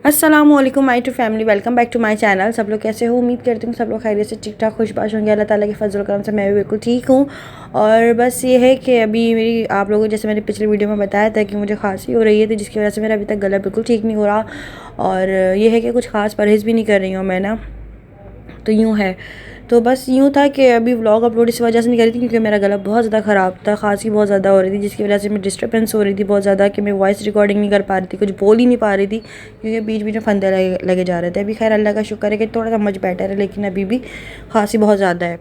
अस्सलामुअलैकुम my to family, welcome back to my channel. सब लोग कैसे हो? उम्मीद करती हूँ सब लोग खैरियत से ठीक ठाक खुशबाश होंगे। अल्लाह ताला के फजल करम से मैं भी बिल्कुल ठीक हूँ। और बस ये है कि अभी मेरी आप लोगों जैसे मैंने पिछले वीडियो में बताया था कि मुझे खांसी हो रही है, तो जिसकी वजह से मेरा अभी तक गला बिल्कुल ठीक नहीं हो रहा। और ये है कि कुछ खास परहेज़ भी नहीं कर रही हूँ मैं ना, तो यूँ है। तो बस यूँ था कि अभी व्लॉग अपलोड इस वजह से नहीं कर रही थी क्योंकि मेरा गला बहुत ज़्यादा ख़राब था, खांसी बहुत ज़्यादा हो रही थी, जिसकी वजह से मैं डिस्टर्बेंस हो रही थी बहुत ज़्यादा कि मैं वॉइस रिकॉर्डिंग नहीं कर पा रही थी, कुछ बोल ही नहीं पा रही थी क्योंकि बीच बीच में फंदे लगे जा रहे थे। अभी खैर अल्लाह का शुक्र है कि थोड़ा सा मच बेटर है, लेकिन अभी भी खांसी बहुत ज़्यादा है।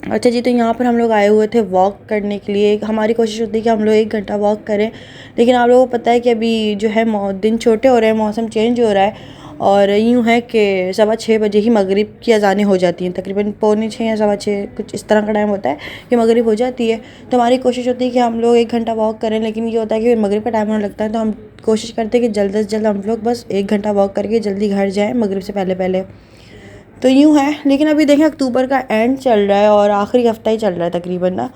अच्छा जी, तो यहाँ पर हम लोग आए हुए थे वॉक करने के लिए। हमारी कोशिश होती है कि हम लोग 1 घंटा वॉक करें, लेकिन आप लोगों को पता है कि अभी जो है दिन छोटे हो रहे हैं, मौसम चेंज हो रहा है और यूँ है कि 6:15 बजे ही मगरिब की अज़ानें हो जाती हैं, तकरीबन 5:45 या 6:15 कुछ इस तरह का टाइम होता है कि मगरिब हो जाती है। तो हमारी कोशिश होती है कि हम लोग 1 घंटा वॉक करें, लेकिन ये होता है कि मगरिब का टाइम होने लगता है, तो हम कोशिश करते हैं कि जल्द से जल्द हम लोग बस 1 घंटा वॉक करके जल्दी घर जाएँ मगरिब से पहले पहले। तो यूँ है, लेकिन अभी देखें अक्टूबर का एंड चल रहा है और आखिरी हफ्ता ही चल रहा है तकरीबन ना,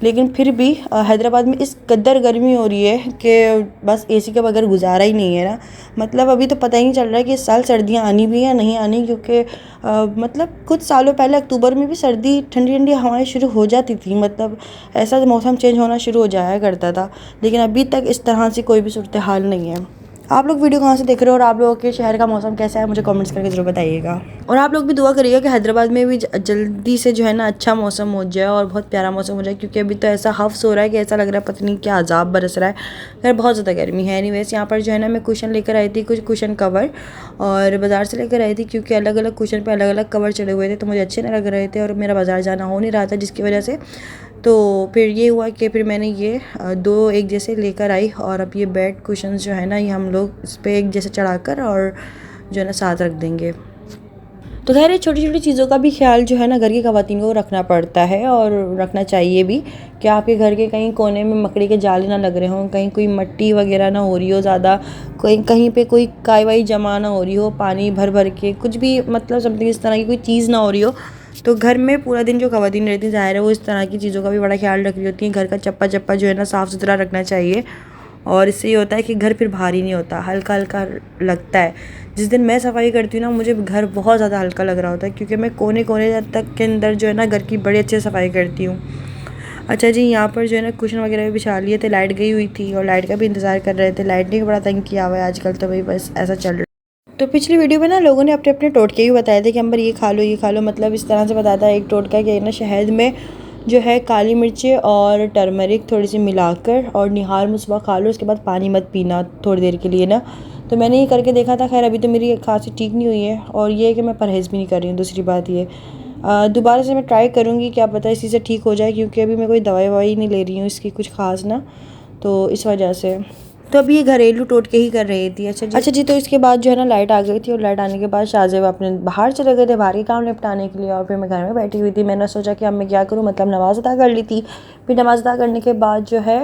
लेकिन फिर भी हैदराबाद में इस कदर गर्मी हो रही है कि बस एसी के बगैर गुजारा ही नहीं है ना। मतलब अभी तो पता ही नहीं चल रहा है कि इस साल सर्दियाँ आनी भी या नहीं आनी, क्योंकि मतलब कुछ सालों पहले अक्टूबर में भी सर्दी ठंडी ठंडी हवाएं शुरू हो जाती थी, मतलब ऐसा मौसम चेंज होना शुरू हो जाया करता था, लेकिन अभी तक इस तरह से कोई भी सूरत हाल नहीं है। आप लोग वीडियो कहाँ से देख रहे हो और आप लोगों के शहर का मौसम कैसा है, मुझे कमेंट्स करके ज़रूर बताइएगा। और आप लोग भी दुआ करिएगा कि हैदराबाद में भी जल्दी से जो है ना अच्छा मौसम हो जाए और बहुत प्यारा मौसम हो जाए, क्योंकि अभी तो ऐसा हफ्स हो रहा है कि ऐसा लग रहा है पता नहीं क्या अजाब बरस रहा है। खैर बहुत ज़्यादा गर्मी है। एनीवेज यहाँ पर जो है ना मैं कुशन लेकर आई थी, कुछ कुशन कवर, और बाज़ार से लेकर आई थी क्योंकि अलग अलग कुशन पर अलग अलग कवर चढ़े हुए थे, तो मुझे अच्छे नहीं लग रहे थे और मेरा बाज़ार जाना हो नहीं रहा था, जिसकी वजह से तो फिर ये हुआ कि फिर मैंने ये 2 एक जैसे लेकर आई। और अब ये बेड कुशन्स जो है ना, ये हम लोग इस पर एक जैसे चढ़ाकर और जो है ना साथ रख देंगे। तो खैर ये छोटी छोटी चीज़ों का भी ख्याल जो है ना घर की ख़वातीन को रखना पड़ता है और रखना चाहिए भी, कि आपके घर के कहीं कोने में मकड़ी के जाले ना लग रहे हों, कहीं कोई मट्टी वगैरह ना हो रही हो ज़्यादा, कोई कहीं पे कोई काई वाई जमा ना हो रही हो, पानी भर भर के कुछ भी मतलब समथिंग इस तरह की कोई चीज़ ना हो रही हो। तो घर में पूरा दिन जो ख़वातीन रहती हैं ज़ाहिर है वो इस तरह की चीज़ों का भी बड़ा ख्याल रख रही होती हैं। घर का चप्पा चप्पा जो है ना साफ़ सुथरा रखना चाहिए, और इससे ये होता है कि घर फिर भारी नहीं होता, हल्का हल्का लगता है। जिस दिन मैं सफाई करती हूँ ना, मुझे घर बहुत ज़्यादा हल्का लग रहा होता है, क्योंकि मैं कोने कोने तक के अंदर जो है ना घर की बड़ी अच्छे सफाई करती हूँ। अच्छा जी, यहाँ पर जो है ना कुशन वगैरह भी बिछा लिए थे, लाइट गई हुई थी और लाइट का भी इंतज़ार कर रहे थे। लाइट ने भी बड़ा तंग किया हुआ है आजकल, तो भाई बस ऐसा चल रहा है। तो पिछली वीडियो में ना लोगों ने अपने अपने टोटके भी बताए थे कि अंबर ये खा लो ये खा लो, मतलब इस तरह से बताया था एक टोटका कि ना शहद में जो है काली मिर्चें और टर्मरिक थोड़ी सी मिलाकर और निहार मुसवा खा लो, उसके बाद पानी मत पीना थोड़ी देर के लिए ना। तो मैंने ये करके देखा था। खैर अभी तो मेरी खांसी ठीक नहीं हुई है, और ये है कि मैं परहेज़ भी नहीं कर रही हूँ। दूसरी बात ये दोबारा से मैं ट्राई करूँगी, क्या पता इसी से ठीक हो जाए, क्योंकि अभी मैं कोई दवाई ववाई नहीं ले रही हूँ इसकी कुछ ख़ास ना, तो इस वजह से। तो अभी ये घरेलू टोटके ही कर रही थी। अच्छा जी, तो इसके बाद जो है ना लाइट आ गई थी, और लाइट आने के बाद शाहजेब अपने बाहर चले गए थे बाहर के काम निपटाने के लिए, और फिर मैं घर में बैठी हुई थी। मैंने सोचा कि अब मैं क्या करूँ, मतलब नमाज़ अदा कर ली थी। फिर नमाज़ अदा करने के बाद जो है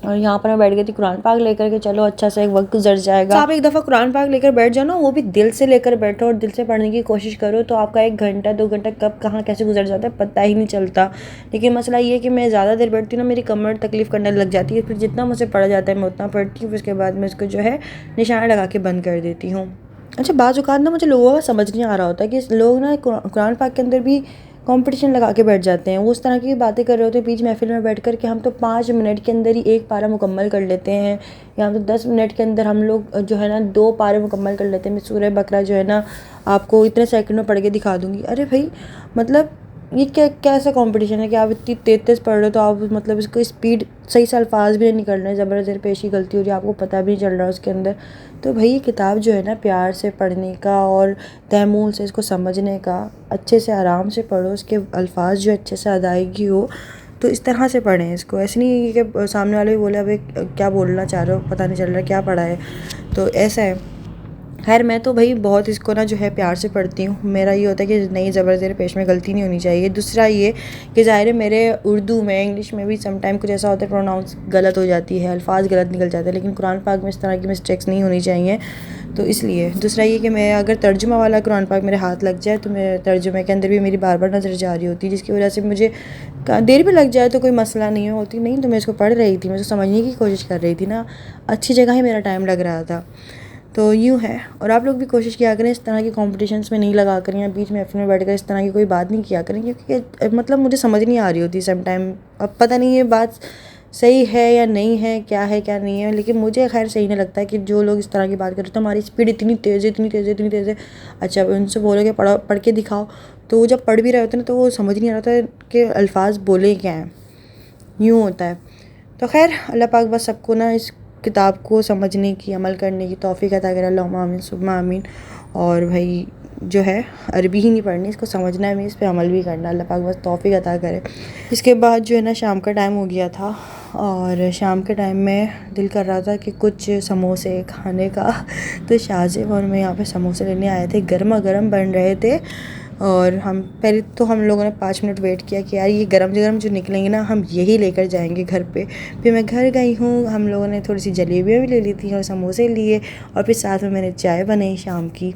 और यहाँ पर मैं बैठ गई थी कुरान पाक लेकर के, चलो अच्छा सा एक वक्त गुजर जाएगा। तो आप एक दफ़ा कुरान पाक लेकर बैठ जाओ ना, वो भी दिल से लेकर बैठो और दिल से पढ़ने की कोशिश करो, तो आपका 1 घंटा 2 घंटा कब कहाँ कैसे गुजर जाता है पता ही नहीं चलता। लेकिन मसला ये है कि मैं ज़्यादा देर बैठती हूँ ना, मेरी कमर तकलीफ़ करने लग जाती है, फिर जितना मुझे पढ़ा जाता है मैं उतना पढ़ती हूँ, फिर उसके बाद मैं इसको जो है निशाना लगा के बंद कर देती हूँ। अच्छा, बाज़ औक़ात ना मुझे लोगों का समझ नहीं आ रहा होता कि लोग ना कुरान पाक के अंदर भी कंपटीशन लगा के बैठ जाते हैं। वो उस तरह की बातें कर रहे होते हैं बीच महफिल में बैठ कर कि हम तो 5 मिनट के अंदर ही 1 पारा मुकम्मल कर लेते हैं, या हम तो 10 मिनट के अंदर हम लोग जो है ना 2 पारे मुकम्मल कर लेते हैं। मैं सूरह बकरा जो है ना आपको इतने सेकंड में पढ़ के दिखा दूँगी। अरे भाई, मतलब ये कैसा कंपटीशन है कि आप इतनी तेज़ पढ़ रहे हो, तो आप मतलब इसको स्पीड सही से अल्फाज भी नहीं निकल रहे, ज़बर ज़ेर पेश की गलती हो रही है, आपको पता भी नहीं चल रहा है उसके अंदर। तो भाई ये किताब जो है ना प्यार से पढ़ने का और तहम्मुल से इसको समझने का, अच्छे से आराम से पढ़ो, उसके अल्फाज जो अच्छे से अदायगी हो, तो इस तरह से पढ़ें इसको। ऐसे नहीं कि सामने वाले भी बोले अबे क्या बोलना चाह रहे हो, पता नहीं चल रहा क्या पढ़ा है, तो ऐसा है। खैर मैं तो भाई बहुत इसको ना जो है प्यार से पढ़ती हूँ। मेरा ये होता है कि नहीं ज़बर ज़ेर पेश में गलती नहीं होनी चाहिए। दूसरा ये कि ज़ाहिर है मेरे उर्दू में इंग्लिश में भी समटाइम कुछ ऐसा होता है प्रोनाउंस गलत हो जाती है, अल्फाज गलत निकल जाते हैं, लेकिन कुरान पाक में इस तरह की मिस्टेक्स नहीं होनी चाहिए, तो इसलिए। दूसरा ये कि मैं अगर तर्जुमा वाला कुरान पाक मेरे हाथ लग जाए तो मैं तर्जुमे के अंदर भी मेरी बार बार नज़र जा रही होती है, जिसकी वजह से मुझे देर भी लग जाए तो कोई मसला नहीं होती, नहीं तो मैं इसको पढ़ रही थी, मैं इसको समझने की कोशिश कर रही थी ना, अच्छी जगह ही मेरा टाइम लग रहा था। तो यूँ है। और आप लोग भी कोशिश किया करें इस तरह के कॉम्पिटिशन्स में नहीं लगा करें या बीच महफिल में बैठ कर इस तरह की कोई बात नहीं किया करें, क्योंकि मतलब मुझे समझ नहीं आ रही होती सम टाइम। अब पता नहीं ये बात सही है या नहीं है, क्या है क्या नहीं है, लेकिन मुझे खैर सही नहीं लगता कि जो लोग इस तरह की बात करते हैं। तो हमारी स्पीड इतनी तेज़ है, इतनी तेज़ है, इतनी तेज़ है। अच्छा, उनसे बोलोगे पढ़ के दिखाओ, तो वो जब पढ़ भी रहे होते हैं ना तो वो समझ नहीं आ रहा था कि अल्फाज बोले क्या हैं, यूँ होता है। तो खैर अल्लाह पाक बस सबको ना इस किताब को समझने की, अमल करने की तौफीक अता करे, अल्लाहुम्मा आमीन सुम्मा आमीन। और भाई जो है अरबी ही नहीं पढ़नी, इसको समझना भी, इस पर अमल भी करना, अल्लाह पाक बस तौफीक अता करे। इसके बाद जो है ना शाम का टाइम हो गया था और शाम के टाइम में दिल कर रहा था कि कुछ समोसे खाने का। तो शाहज़ेब और मैं यहाँ पे समोसे लेने आए थे, गर्मा गर्म बन रहे थे। और हम लोगों ने 5 मिनट वेट किया कि यार ये गरम गरम जो निकलेंगे ना हम यही लेकर जाएंगे घर पे। फिर मैं घर गई हूँ, हम लोगों ने थोड़ी सी जलेबियाँ भी ले ली थी और समोसे लिए, और फिर साथ में मैंने चाय बनाई शाम की,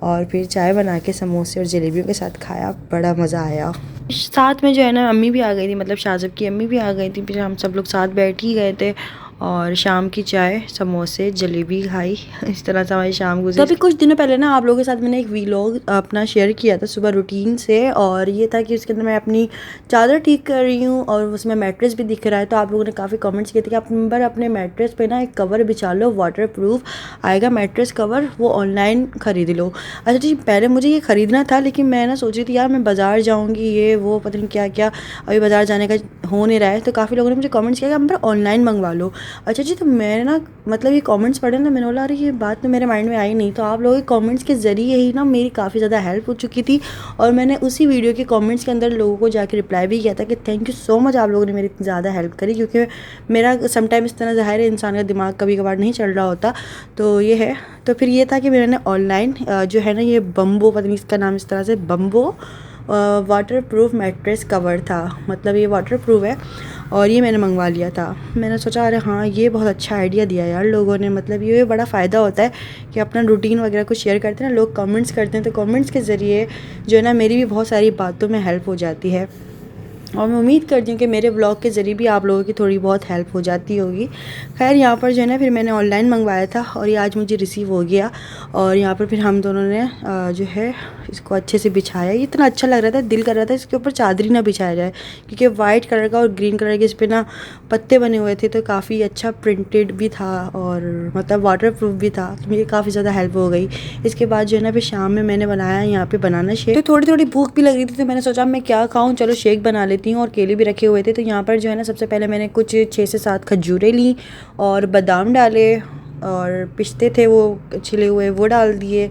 और फिर चाय बना के समोसे और जलेबियों के साथ खाया, बड़ा मज़ा आया। साथ में जो है ना अम्मी भी आ गई थी, मतलब शाहज़ेब की अम्मी भी आ गई थी। फिर हम सब लोग साथ बैठ ही गए थे और शाम की चाय, समोसे, जलेबी खाई। इस तरह से हमारी शाम गुजरी। तो अभी कुछ दिनों पहले ना आप लोगों के साथ मैंने एक वीलॉग अपना शेयर किया था सुबह रूटीन से, और ये था कि उसके अंदर मैं अपनी चादर ठीक कर रही हूँ और उसमें मैट्रेस भी दिख रहा है। तो आप लोगों ने काफ़ी कमेंट्स किए थे कि आप नंबर अपने मैट्रेस पे ना एक कवर बिछा लो, वाटर प्रूफ आएगा मैट्रेस कवर, वो ऑनलाइन ख़रीद लो। अच्छा जी, पहले मुझे ये ख़रीदना था, लेकिन मैं ना सोच रही थी यार मैं बाज़ार जाऊँगी, ये वो पता नहीं क्या क्या, अभी बाज़ार जाने का हो नहीं रहा है। तो काफ़ी लोगों ने मुझे कमेंट्स किया कि नंबर ऑनलाइन मंगवा लो। अच्छा जी, तो मैंने ना मतलब ये कमेंट्स पढ़े ना, मैंने बोला अरे ये बात तो मेरे माइंड में आई नहीं। तो आप लोगों के कमेंट्स के ज़रिए ही ना मेरी काफ़ी ज़्यादा हेल्प हो चुकी थी, और मैंने उसी वीडियो के कमेंट्स के अंदर लोगों को जाके रिप्लाई भी किया था कि थैंक यू सो मच, आप लोगों ने मेरी इतनी ज़्यादा हेल्प करी, क्योंकि मेरा समटाइम इस तरह ज़ाहिर है इंसान का दिमाग कभी कभार नहीं चल रहा होता। तो ये है। तो फिर ये था कि मैंने ऑनलाइन जो है ना ये बम्बो, पता नहीं इसका नाम इस तरह से, bamboo water proof mattress cover था, मतलब ये वाटर प्रूफ है, और ये मैंने मंगवा लिया था। मैंने सोचा अरे हाँ ये बहुत अच्छा आइडिया दिया यार लोगों ने, मतलब ये बड़ा फ़ायदा होता है कि अपना रूटीन वगैरह कुछ शेयर करते हैं ना, लोग कमेंट्स करते हैं, तो कमेंट्स के ज़रिए जो है ना मेरी भी बहुत सारी बातों में हेल्प हो जाती है। और मैं उम्मीद करती हूँ कि मेरे ब्लॉग के ज़रिए भी आप लोगों की थोड़ी बहुत हेल्प हो जाती होगी। खैर यहाँ पर जो है ना फिर मैंने ऑनलाइन मंगवाया था और ये आज मुझे रिसीव हो गया, और यहाँ पर फिर हम दोनों ने जो है इसको अच्छे से बिछाया। ये इतना अच्छा लग रहा था, दिल कर रहा था इसके ऊपर चादरी ना बिछाया जाए, क्योंकि वाइट कलर का और ग्रीन कलर के इस पर ना पत्ते बने हुए थे, तो काफ़ी अच्छा प्रिंटेड भी था और मतलब वाटर प्रूफ भी था। तो मेरी काफ़ी ज़्यादा हेल्प हो गई। इसके बाद जो है ना फिर शाम में मैंने बनाया यहाँ पे बनाना शेक। तो थोड़ी थोड़ी भूख भी लग रही थी, तो मैंने सोचा मैं क्या खाऊँ, चलो शेक बना लेती हूँ, और केले भी रखे हुए थे। तो यहाँ पर जो है ना सबसे पहले मैंने कुछ 6 से 7 खजूरें ली और बादाम डाले, और पिस्ते थे वो छिले हुए वो डाल दिए,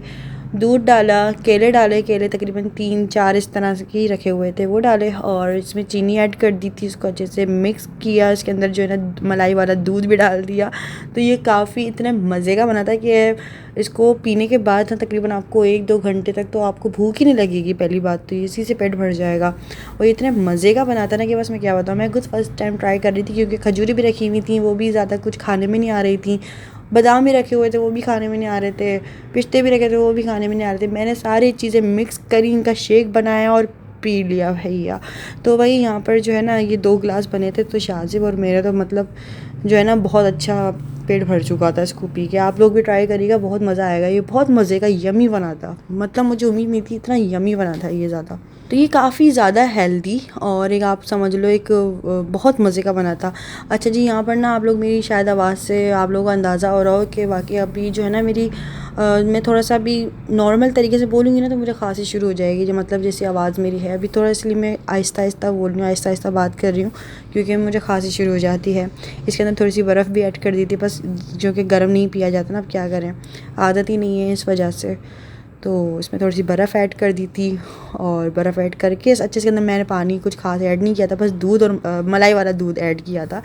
दूध डाला, केले डाले, केले तकरीबन 3-4 इस तरह से ही रखे हुए थे वो डाले, और इसमें चीनी ऐड कर दी थी, उसको अच्छे से मिक्स किया। इसके अंदर जो है ना मलाई वाला दूध भी डाल दिया। तो ये काफ़ी इतने मज़े का बना था कि इसको पीने के बाद ना तकरीबन आपको 1-2 घंटे तक तो आपको भूख ही नहीं लगेगी। पहली बात तो इसी से पेट भर जाएगा, और ये इतने मज़े का बना था ना कि बस मैं क्या बताऊँ। मैं खुद फर्स्ट टाइम ट्राई कर रही थी, क्योंकि खजूरें भी रखी हुई थी, वो भी ज़्यादा कुछ खाने में नहीं आ रही थी, बादाम भी रखे हुए थे वो भी खाने में नहीं आ रहे थे, पिस्ते भी रखे थे वो भी खाने में नहीं आ रहे थे। मैंने सारी चीज़ें मिक्स करी, इनका शेक बनाया और पी लिया भैया। तो वही यहाँ पर जो है ना ये 2 गिलास बने थे, तो शाहज़ेब और मेरा तो मतलब जो है ना बहुत अच्छा पेट भर चुका था इसको पी के। आप लोग भी ट्राई करिएगा, बहुत मज़ा आएगा। ये बहुत मज़े का यमी बना था, मतलब मुझे उम्मीद नहीं थी इतना यमी बना था ये ज़्यादा। तो ये काफ़ी ज़्यादा हेल्दी और एक आप समझ लो एक बहुत मज़े का बना था। अच्छा जी, यहाँ पर ना आप लोग मेरी शायद आवाज़ से आप लोगों को अंदाज़ा हो रहा हो कि वाकई अभी जो है ना मेरी मैं थोड़ा सा भी नॉर्मल तरीके से बोलूँगी ना तो मुझे खांसी शुरू हो जाएगी, जो मतलब जैसी आवाज़ मेरी है अभी थोड़ा, इसलिए मैं आहिस्ता आहिस्ता बोल रही हूँ, आहिस्ता आहिस्ता बात कर रही हूँ, क्योंकि मुझे खांसी शुरू हो जाती है। इसके अंदर थोड़ी सी बर्फ़ भी ऐड कर दी थी, बस जो कि गर्म नहीं पिया जाता ना, अब क्या करें, आदत ही नहीं है इस वजह से। तो इसमें थोड़ी सी बर्फ़ ऐड कर दी थी, और बर्फ़ ऐड करके अच्छे से अंदर मैंने पानी कुछ खास ऐड नहीं किया था, बस दूध और मलाई वाला दूध ऐड किया था।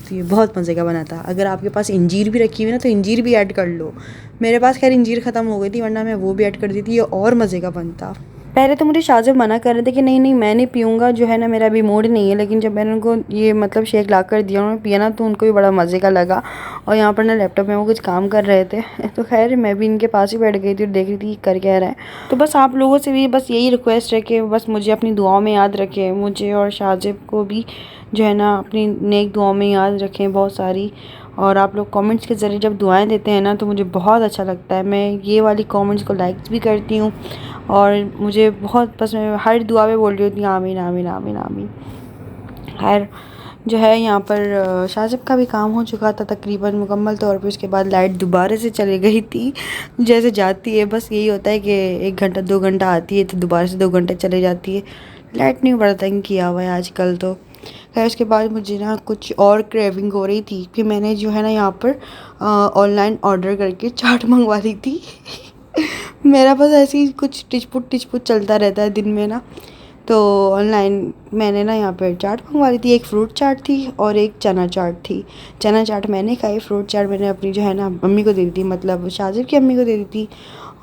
तो ये बहुत मज़े का बना था। अगर आपके पास इंजीर भी रखी हुई ना तो इंजीर भी ऐड कर लो। मेरे पास खैर इंजीर ख़त्म हो गई थी, वरना मैं वो भी ऐड कर दी थी, ये और मज़े का बनता। पहले तो मुझे शाहज़ेब मना कर रहे थे कि नहीं नहीं मैं नहीं पीऊँगा, जो है ना मेरा अभी मूड नहीं है, लेकिन जब मैंने उनको ये मतलब शेक ला कर दिया, उन्होंने पिया ना, तो उनको भी बड़ा मज़े का लगा। और यहाँ पर ना लैपटॉप में वो कुछ काम कर रहे थे, तो खैर मैं भी इनके पास ही बैठ गई थी और देख रही थी कर क्या रहा है। तो बस आप लोगों से भी बस यही रिक्वेस्ट है कि बस मुझे अपनी दुआओं में याद रखें, मुझे और शाहज़ेब को भी जो है ना अपनी नेक दुआओं में याद रखें बहुत सारी। और आप लोग कमेंट्स के ज़रिए जब दुआएं देते हैं ना तो मुझे बहुत अच्छा लगता है। मैं ये वाली कमेंट्स को लाइक्स भी करती हूँ और मुझे बहुत पसंद है। हर दुआ में बोल रही होती हूँ आमीन आमीन आमीन आमीन। खैर जो है यहाँ पर शाज़िब का भी काम हो चुका था तकरीबन मुकम्मल तौर पे। उसके बाद लाइट दोबारा से चली गई थी, जैसे जाती है बस यही होता है कि 1 घंटा 2 घंटा आती है तो दोबारा से 2 घंटे चले जाती है। लाइट नहीं बड़ा तंग किया हुआ है आजकल तो। खैर उसके बाद मुझे ना कुछ और क्रेविंग हो रही थी कि मैंने जो है ना यहाँ पर ऑनलाइन ऑर्डर करके चाट मंगवा ली थी। मेरा बस ऐसे ही कुछ टिचपुट चलता रहता है दिन में ना। तो ऑनलाइन मैंने ना यहाँ पर चाट मंगवा ली थी। एक फ्रूट चाट थी और एक चना चाट थी। चना चाट मैंने खाई, फ्रूट चाट मैंने अपनी जो है ना मम्मी को दे दी थी, मतलब शाज़िब की अम्मी को दे दी थी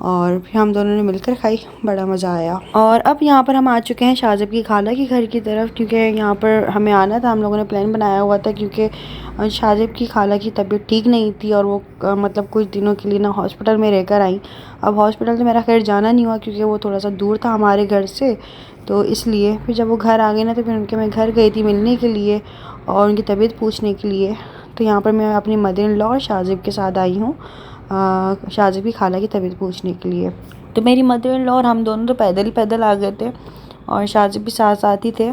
और फिर हम दोनों ने मिलकर खाई, बड़ा मज़ा आया। और अब यहाँ पर हम आ चुके हैं शाज़िब की खाला के घर की तरफ, क्योंकि यहाँ पर हमें आना था। हम लोगों ने प्लान बनाया हुआ था क्योंकि शाज़िब की खाला की तबीयत ठीक नहीं थी और वो मतलब कुछ दिनों के लिए ना हॉस्पिटल में रहकर आई। अब हॉस्पिटल तो मेरा खैर जाना नहीं हुआ क्योंकि वो थोड़ा सा दूर था हमारे घर से, तो इसलिए फिर जब वो घर आ गए ना तो फिर उनके मैं घर गई थी मिलने के लिए और उनकी तबीयत पूछने के लिए। तो यहाँ पर मैं अपनी मदर इन लॉ और शाज़िब के साथ आई हूँ शाज़िब की खाला की तबीयत पूछने के लिए। तो मेरी मदर इन लॉ और हम दोनों तो पैदल ही पैदल आ गए थे और शाज़िब भी साथ साथ ही थे।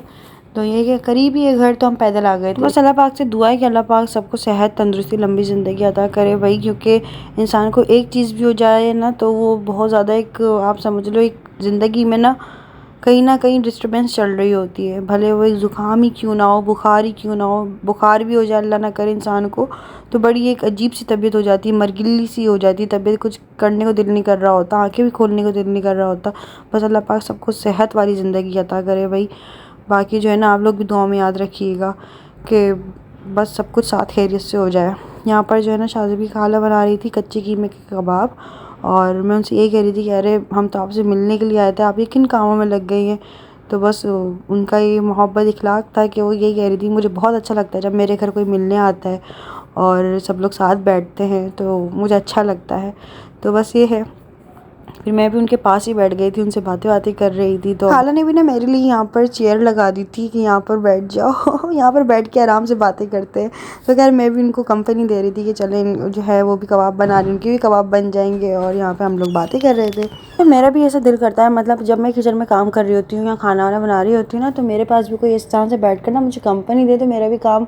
तो ये कि करीब ही है घर, तो हम पैदल आ गए थे। बस अल्लाह पाक से दुआ है कि अल्लाह पाक सबको सेहत तंदुरुस्ती लंबी ज़िंदगी अता करे भाई, क्योंकि इंसान को एक चीज़ भी हो जाए ना तो वो बहुत ज़्यादा एक आप समझ लो एक ज़िंदगी में ना कहीं डिस्टर्बेंस चल रही होती है। भले वो एक ज़ुकाम ही क्यों ना हो, बुखार ही क्यों ना हो, बुखार भी हो जाए अल्लाह ना करे इंसान को तो बड़ी एक अजीब सी तबीयत हो जाती है, मरगिल्ली सी हो जाती है तबीयत, कुछ करने को दिल नहीं कर रहा होता, आंखें भी खोलने को दिल नहीं कर रहा होता। बस अल्लाह पाक सबको सेहत वाली ज़िंदगी अता करे भाई। बाकी जो है ना आप लोग भी दुआ में याद रखिएगा कि बस सब कुछ साथ खैरियत से हो जाए। यहाँ पर जो है ना शाज़िब की खाला बना रही थी कच्चे कीमे के कबाब और मैं उनसे यही कह रही थी कि अरे हम तो आपसे मिलने के लिए आए थे, आप ये किन कामों में लग गई हैं। तो बस उनका ये मोहब्बत इखलाक था कि वो यही कह रही थी। मुझे बहुत अच्छा लगता है जब मेरे घर कोई मिलने आता है और सब लोग साथ बैठते हैं तो मुझे अच्छा लगता है। तो बस ये है, फिर मैं भी उनके पास ही बैठ गई थी, उनसे बातें कर रही थी। तो खाला ने भी ना मेरे लिए यहाँ पर चेयर लगा दी थी कि यहाँ पर बैठ जाओ यहाँ पर बैठ के आराम से बातें करते हैं। तो खैर मैं भी उनको कंपनी दे रही थी कि चलें, जो है वो भी कबाब बना रही, उनके भी कबाब बन जाएंगे और यहाँ पर हम लोग बातें कर रहे थे। तो मेरा भी ऐसा दिल करता है, मतलब जब मैं किचन में काम कर रही होती हूँ या खाना वाना बना रही होती हूँ ना तो मेरे पास भी कोई इस तरह से बैठ कर ना मुझे कंपनी दे तो मेरा भी काम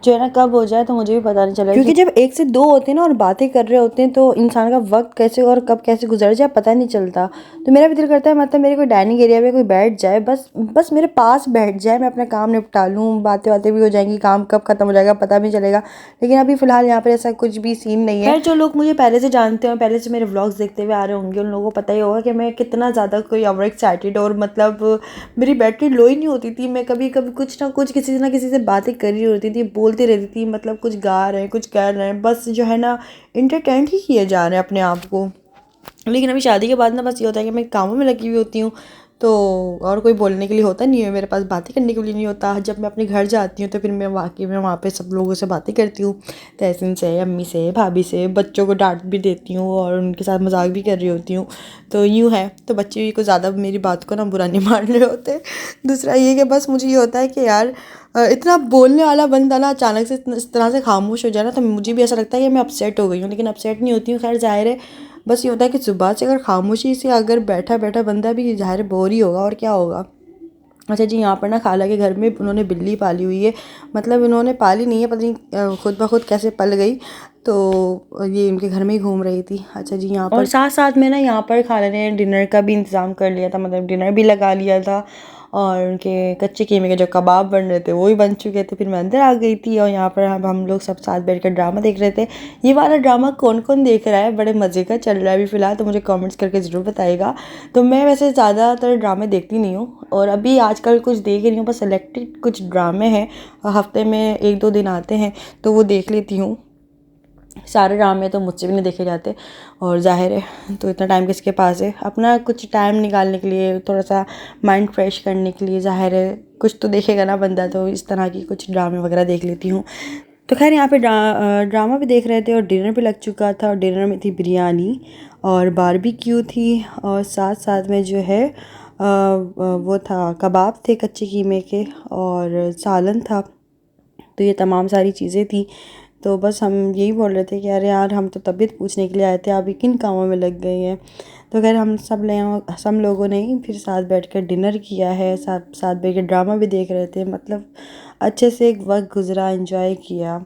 जो है ना कब हो जाए तो मुझे भी पता नहीं चलेगा। क्योंकि जब एक से दो होते हैं ना और बातें कर रहे होते हैं तो इंसान का वक्त कैसे और कब कैसे गुजर जाए पता नहीं चलता। तो मेरा भी दिल करता है मतलब मेरे कोई डाइनिंग एरिया में कोई बैठ जाए, बस मेरे पास बैठ जाए, मैं अपना काम निपटा लूँ, बातें भी हो जाएंगी, काम कब खत्म हो जाएगा पता भी चलेगा। लेकिन अभी फ़िलहाल यहाँ पर ऐसा कुछ भी सीन नहीं है। जो लोग मुझे पहले से जानते हैं, पहले से मेरे व्लॉग्स देखते हुए आ रहे होंगे, उन लोगों को पता ही होगा कि मैं कितना ज़्यादा कोई ओवर एक्साइटेड और मतलब मेरी बैटरी लो ही नहीं होती थी। मैं कभी कभी कुछ ना कुछ किसी ना किसी से बातें कर रही होती थी, बोलती रहती थी, मतलब कुछ गा रहे हैं कुछ कर रहे हैं, बस जो है ना इंटरटेन ही किए जा रहे हैं अपने आप को। लेकिन अभी शादी के बाद ना बस ये होता है कि मैं कामों में लगी हुई होती हूँ तो और कोई बोलने के लिए होता नहीं है मेरे पास, बातें करने के लिए नहीं होता। जब मैं अपने घर जाती हूँ तो फिर मैं वाकई में वहाँ पे सब लोगों से बातें करती हूँ, तहसीन से, अम्मी से, भाभी से, बच्चों को डांट भी देती हूँ और उनके साथ मजाक भी कर रही होती हूँ। तो यूँ है, तो बच्चे को ज़्यादा मेरी बात को ना बुरा नहीं मान रहे होते। दूसरा ये कि बस मुझे ये होता है कि यार इतना बोलने वाला बंदा ना अचानक से इस तरह से खामोश हो जाए ना तो मुझे भी ऐसा लगता है कि मैं अपसेट हो गई हूँ, लेकिन अपसेट नहीं होती हूँ। खैर ज़ाहिर है, बस ये होता है कि सुबह से अगर खामोशी से अगर बैठा बैठा बंदा भी ज़ाहिर बोर ही होगा और क्या होगा। अच्छा जी, यहाँ पर ना खाला के घर में उन्होंने बिल्ली पाली हुई है, मतलब इन्होंने पाली नहीं है, पता नहीं खुद ब खुद कैसे पल गई, तो ये इनके घर में ही घूम रही थी। अच्छा जी, यहाँ पर और साथ साथ में ना यहाँ पर खाला ने डिनर का भी इंतज़ाम कर लिया था, मतलब डिनर भी लगा लिया था और उनके कच्चे कीमे के जो कबाब बन रहे थे वो भी बन चुके थे। फिर मैं अंदर आ गई थी और यहाँ पर हम लोग सब साथ बैठकर ड्रामा देख रहे थे। ये वाला ड्रामा कौन कौन देख रहा है, बड़े मज़े का चल रहा है अभी फ़िलहाल, तो मुझे कमेंट्स करके ज़रूर बताइएगा। तो मैं वैसे ज़्यादातर ड्रामे देखती नहीं हूँ और अभी आजकल कुछ देख रही हूँ, बस सेलेक्टेड कुछ ड्रामे हैं, हफ्ते में 1-2 दिन आते हैं तो वो देख लेती हूँ। सारे ड्रामे तो मुझसे भी नहीं देखे जाते और ज़ाहिर है तो इतना टाइम किसके पास है, अपना कुछ टाइम निकालने के लिए, थोड़ा सा माइंड फ्रेश करने के लिए ज़ाहिर है कुछ तो देखेगा ना बंदा, तो इस तरह की कुछ ड्रामे वगैरह देख लेती हूँ। तो खैर यहाँ पे ड्रामा भी देख रहे थे और डिनर भी लग चुका था और डिनर में थी बिरयानी और बारबेक्यू थी और साथ साथ में जो है वो था कबाब थे कच्चे कीमे के और सालन था। तो ये तमाम सारी चीज़ें थी तो बस हम यही बोल रहे थे कि अरे यार हम तो तबीयत पूछने के लिए आए थे, आप ये किन कामों में लग गई हैं। तो खैर हम लोगों ने ही फिर साथ बैठकर डिनर किया है, साथ साथ बैठ के ड्रामा भी देख रहे थे, मतलब अच्छे से एक वक्त गुजरा, एंजॉय किया।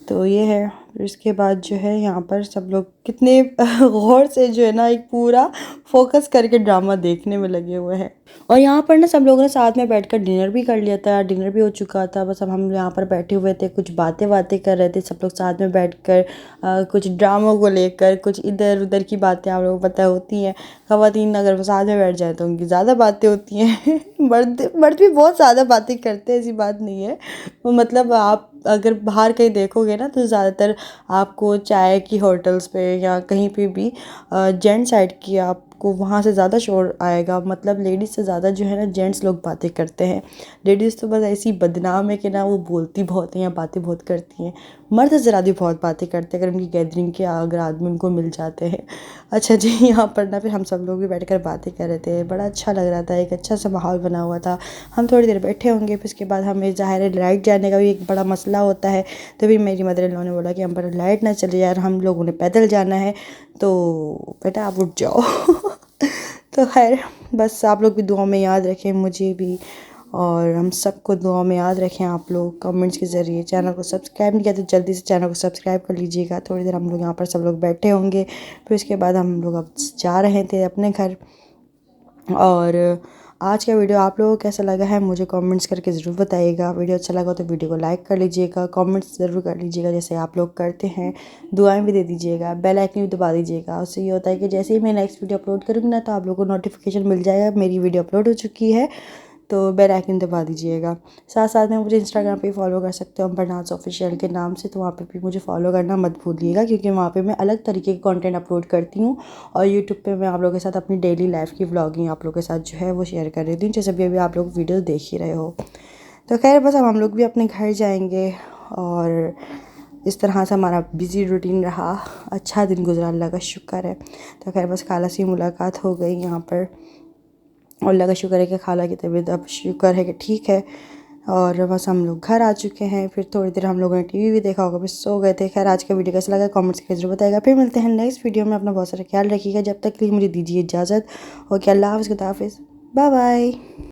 तो ये है। फिर इसके बाद जो है यहाँ पर सब लोग कितने गौर से जो है ना एक पूरा फोकस करके ड्रामा देखने में लगे हुए हैं। और यहाँ पर ना सब लोगों ने साथ में बैठकर डिनर भी कर लिया था, डिनर भी हो चुका था। बस अब हम यहाँ पर बैठे हुए थे, कुछ बातें कर रहे थे सब लोग साथ में बैठकर, कुछ ड्रामों को लेकर, कुछ इधर उधर की बातें आप लोगों को पता होती हैं। ख़वातीन अगर वो साथ में बैठ जाए तो उनकी ज़्यादा बातें होती हैं। मर्द भी बहुत ज़्यादा बातें करते हैं, ऐसी बात नहीं है। वो मतलब आप अगर बाहर कहीं देखोगे ना तो ज़्यादातर आपको चाय की होटल्स पे या कहीं पे भी जेंट साइड की आपको वहाँ से ज़्यादा शोर आएगा। मतलब लेडीज़ से ज़्यादा जो है ना जेंट्स लोग बातें करते हैं। लेडीज़ तो बस ऐसी बदनाम है कि ना वो बोलती बहुत हैं या बातें बहुत करती हैं। मर्द ज़रा भी बहुत बातें करते हैं अगर उनकी गैदरिंग के अगर आदमी उनको मिल जाते हैं। अच्छा जी, यहाँ पर ना फिर हम सब लोग भी बैठकर बातें कर रहे थे, बड़ा अच्छा लग रहा था, एक अच्छा सा माहौल बना हुआ था। हम थोड़ी देर बैठे होंगे, फिर उसके बाद हमें ज़ाहिर है लाइट जाने का भी एक बड़ा मसला होता है। तो फिर मेरी मदर इन लॉ ने बोला कि हम पर लाइट ना चले यार, हम लोगों ने पैदल जाना है, तो बेटा आप उठ जाओ। तो खैर बस आप लोग भी दुआ में याद रखें मुझे भी, और हम सबको दुआ में याद रखें। आप लोग कमेंट्स के ज़रिए चैनल को सब्सक्राइब नहीं किया तो जल्दी से चैनल को सब्सक्राइब कर लीजिएगा। थोड़ी देर हम लोग यहाँ पर सब लोग बैठे होंगे, फिर उसके बाद हम लोग अब जा रहे थे अपने घर। और आज का वीडियो आप लोगों को कैसा लगा है मुझे कमेंट्स करके ज़रूर बताइएगा। वीडियो अच्छा लगा तो वीडियो को लाइक कर लीजिएगा, कमेंट्स ज़रूर कर लीजिएगा जैसे आप लोग करते हैं, दुआएं भी दे दीजिएगा, बेल आइकन भी दबा दीजिएगा। उससे ये होता है कि जैसे ही मैं नेक्स्ट वीडियो अपलोड करूँगी ना तो आप लोगों को नोटिफिकेशन मिल जाएगा मेरी वीडियो अपलोड हो चुकी है, तो बेल आइकन दबा दीजिएगा। साथ साथ में मुझे इंस्टाग्राम पे फॉलो कर सकते हो अम्बरनाज़ ऑफिशियल के नाम से, तो वहाँ पे भी मुझे फॉलो करना मत भूलिएगा क्योंकि वहाँ पे मैं अलग तरीके के कंटेंट अपलोड करती हूँ। और यूट्यूब पे मैं आप लोगों के साथ अपनी डेली लाइफ की व्लॉगिंग आप लोगों के साथ जो है वो शेयर कर रही हूँ, जैसे अभी आप लोग वीडियो देख ही रहे हो। तो खैर बस अब हम लोग भी अपने घर जाएंगे, और इस तरह से हमारा बिज़ी रूटीन रहा, अच्छा दिन गुजरा, अल्लाह का शुक्र है। तो खैर बस खाला से मुलाकात हो गई यहाँ पर, और अल्लाह का शुक्र है कि खाला की तबीयत अब शुक्र है कि ठीक है। और बस हम लोग घर आ चुके हैं। फिर थोड़ी देर हम लोगों ने टीवी भी देखा होगा, फिर सो गए थे। खैर आज का वीडियो कैसा लगा कमेंट्स करके जरूर बताएगा। फिर मिलते हैं नेक्स्ट वीडियो में, अपना बहुत सारा ख्याल रखिएगा। जब तक के लिए मुझे दीजिए इजाज़त। ओके, अल्लाह हाफ़िज़, खुदा हाफ़िज़, बाय बाय।